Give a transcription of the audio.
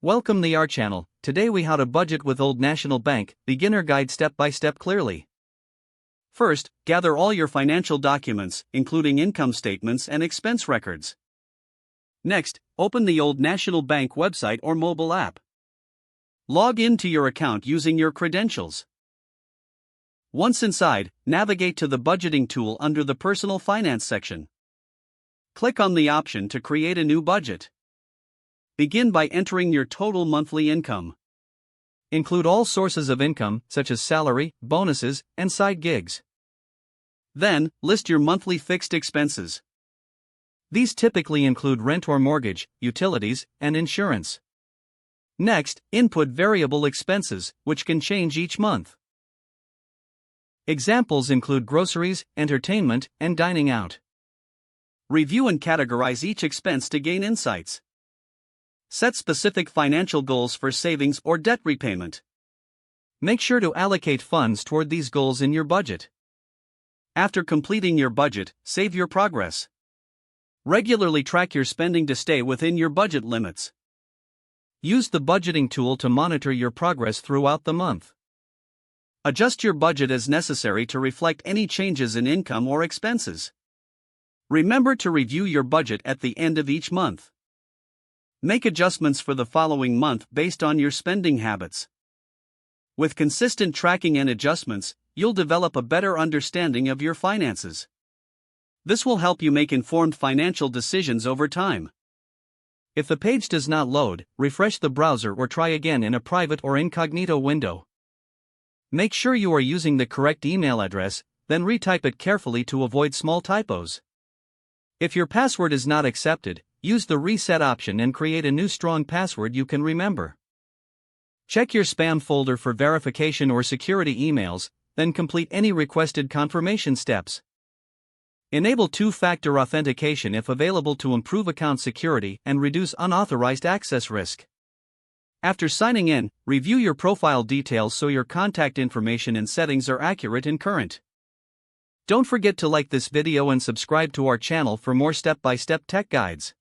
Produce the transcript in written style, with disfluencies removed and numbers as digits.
Welcome to our channel. Today we how to budget with Old National Bank, beginner guide step by step clearly. First, gather all your financial documents, including income statements and expense records. Next, open the Old National Bank website or mobile app. Log into your account using your credentials. Once inside, navigate to the budgeting tool under the personal finance section. Click on the option to create a new budget. Begin by entering your total monthly income. Include all sources of income, such as salary, bonuses, and side gigs. Then, list your monthly fixed expenses. These typically include rent or mortgage, utilities, and insurance. Next, input variable expenses, which can change each month. Examples include groceries, entertainment, and dining out. Review and categorize each expense to gain insights. Set specific financial goals for savings or debt repayment. Make sure to allocate funds toward these goals in your budget. After completing your budget, save your progress. Regularly track your spending to stay within your budget limits. Use the budgeting tool to monitor your progress throughout the month. Adjust your budget as necessary to reflect any changes in income or expenses. Remember to review your budget at the end of each month. Make adjustments for the following month based on your spending habits. With consistent tracking and adjustments, you'll develop a better understanding of your finances. This will help you make informed financial decisions over time. If the page does not load, refresh the browser or try again in a private or incognito window. Make sure you are using the correct email address, then retype it carefully to avoid small typos. If your password is not accepted, use the reset option and create a new strong password you can remember. Check your spam folder for verification or security emails, then complete any requested confirmation steps. Enable two-factor authentication if available to improve account security and reduce unauthorized access risk. After signing in, review your profile details so your contact information and settings are accurate and current. Don't forget to like this video and subscribe to our channel for more step-by-step tech guides.